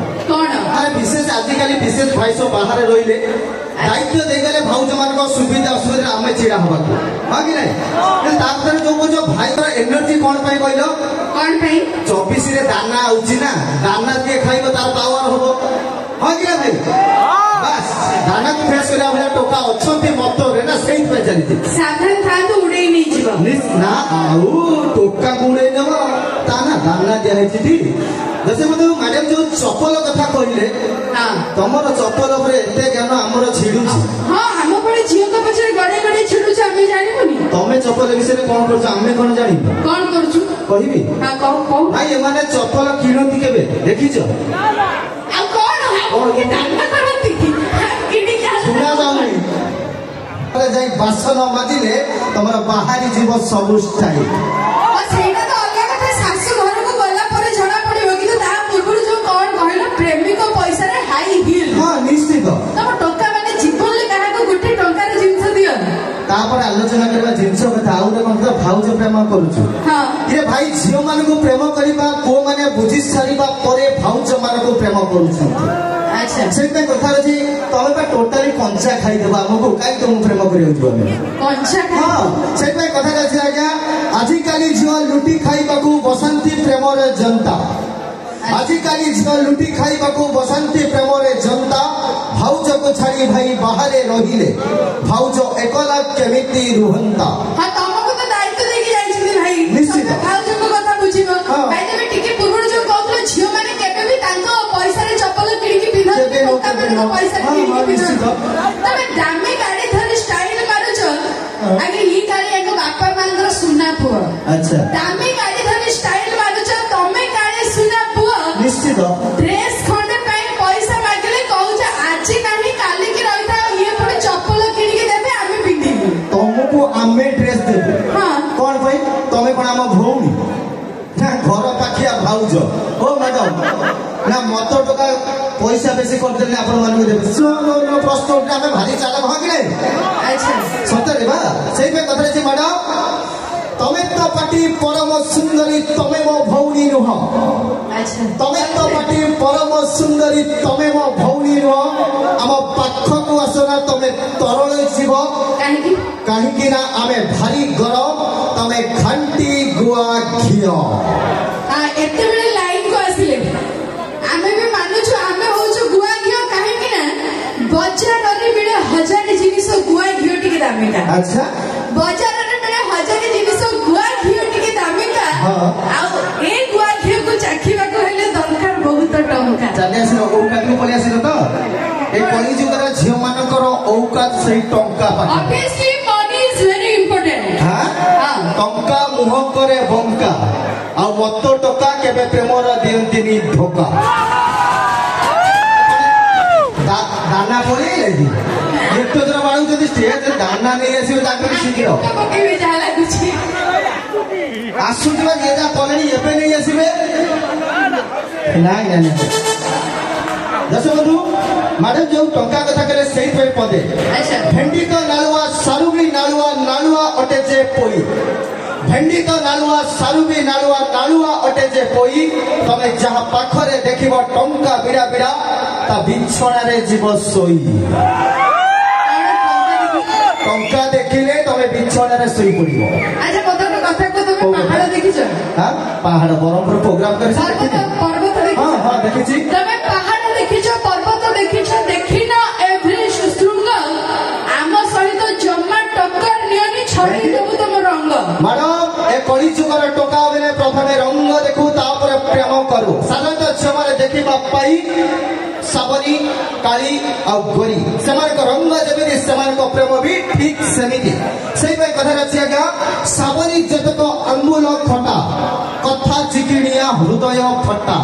विशेष आजिकल विशेष भाई सब बाहर रही दायित्व देगले भाउज मान सुविधा असुविधा आम चिड़ा हवा हाँ कि नहीं जो भाई एनर्जी कौन कहल कौन 24 दाना आउची ना दाना दिए खाइब तार पावर हम हाँ कि भाई बस दाना को फ्रेश करा भले टोका अच्छे मतरे ना से चलती साधारण था तो उड़े नहीं जीव ना आउ टोका को उड़े नब ताना दाना दिया ठीक जैसे मतलब मैडम जो चपल कथा कहले तमर चपल एते ज्ञान आमर छिड़ू हां हम पड़े झियो के पछे गड़े गड़े छिड़ू छ हमें जानिबोनी तमे चपल विषय में कोन करछ हमें कोन जानि कोन करछु कहिबी हां कहो भाई माने चपल किनती केबे देखिछ आ कोन के दाना करती किनी क्या सुना जाउनी अरे जाई बासन माजिले तमर बाहरी जीव सब स्टाइल और सेटा तो अलग कथा सासु घर को गला पर जणा पड़िबो कि ता पूर्व जो कोन कहलो प्रेमी को पैसा रे हाई हिल हां निश्चित तम टोका माने जीवन ले काहा को गुटे टोका रे जिंस दियो तापर आलोचना करबा जिंस कथा आउ रे कोन भाउज प्रेम करूछु हां ये भाई झियो मान को प्रेम करिबा को माने बुझि सारिबा परे भाउज मान को प्रेम करूछु अच्छा सेते कथा अछि तमे बा टोटली कंचा खाइ देबा हमको काई तुम प्रेम करियो छु कंचा खाइ हां सेते कथा अछि आज्ञा आजि काली झियो लुटी खाइबा को बसंती प्रेम रे जनता आजि काली झियो लुटी खाइबा को बसंती प्रेम रे जनता भाउज को छाड़ी भाई बाहरे रहिले भाउज एकला केमिति रुहंता हां तमको तो दायित्व देकी जाई छी भाई निश्चित भाउज को कथा बुझिबो भाई तमे टिके पूर्व जो कहलो झियो माने केबे भी तांको पैसा रे चप्पल किनी की पिन्हा टोका माने पैसा किनी की पिन्हा तमे दामी गाड़ी धरि स्टाइल मारुछ आगे ई गाड़ी एगो बापा मानकर सुना पुआ अच्छा दामी गाड़ी धरि स्टाइल मारुछ तमे गाड़ी सुना पुआ निश्चित ड्रेस खंडे ପାଇଁ पैसा मागले कहू जे आज नाही काली की रहिता ये पुरे चप्पल किनी के देबे आमे पिन्धिबु तुमको आमे ड्रेस देबे हां कोन भाई तमे कोन हम भौनी ना घर पाखिया भाउज ओ मैडम ना मत टका पैसा बेसी कर देले आपण मान को देबे सुनो प्रश्न उठा में भारी चाल भ कि नहीं अच्छा सत्य बा सेई पे कथा छै मैडम तमे तो पाटी परम सुंदरी तमे मो भौनी नुह अच्छा तमे तो पाटी परम सुंदरी तमे मो भौनी नुह हम पाख को आसना तमे तरल जीव काहे कि ना आमे भारी गरम तमे घंटी गुआ घियो हां एते बेले लाइन को आसिले आमे भी मानु छु आमे हो छु गुआ घियो काहे कि ना बाजार रे बेले हजार जिनिस गुआ घियो टिके दामिका अच्छा बाजार रे बेले हजार जिनिस गुआ घियो टिके दामिका हां आ ए गुआ घियो को चाखिबा को हेले दरकार बहुत टंका चले आसी औकात को पले आसी तो ए कली जुगर झियो मानकर औकात सही टंका पाके obviously money is very important हां टंका मुह करे बंका आ मत टका केबे प्रेमर दियंतिनी धोका दाना पड़े लगी एक तो जरा बाळू जदी स्टेज दाना नहीं आसी ताकर शीघ्र पके भी जा लागुची आसुतबा जे जा पलेनी एबे नहीं आसीबे नाही नाही दस बंधु मैडम जो टंका कथा करे सही पे पदे अच्छा भेंडी तो नालुआ सारुबी नालुआ नालुआ अटे जे पोई भेंडी तो नालुआ सारुबी नालुआ नालुआ अटे जे पोई तमे जहा पाखरे देखिबो टंका बिड़ा बिड़ा ता बिछणा रे जीव सोई टंका देखिले तमे बिछणा रे सोई पड़िबो अच्छा कथा को तमे पहाड़ देखिछ हां पहाड़ बरमपुर प्रोग्राम करे पर्वत देखिछ हां हां देखिछि तमे पहाड़ देखिछ पर्वत देखिछ देखिना एवरेस्ट शृंग आम सहित जम्मा टक्कर नियनि छड़ी देबु तम रंग मैडम ए कली जुगर टोका बेले प्रथमे रंग देखु तापर प्रेम करू साधारणतः छमारे देखिबा पाई साबरी काली आ गोरी समान को रंग जेबे समान को प्रेम भी ठीक सेमिति सेई पे कथा रछि आगा साबरी जतक अंगुल खटा कथा चिकिनिया हृदय फटा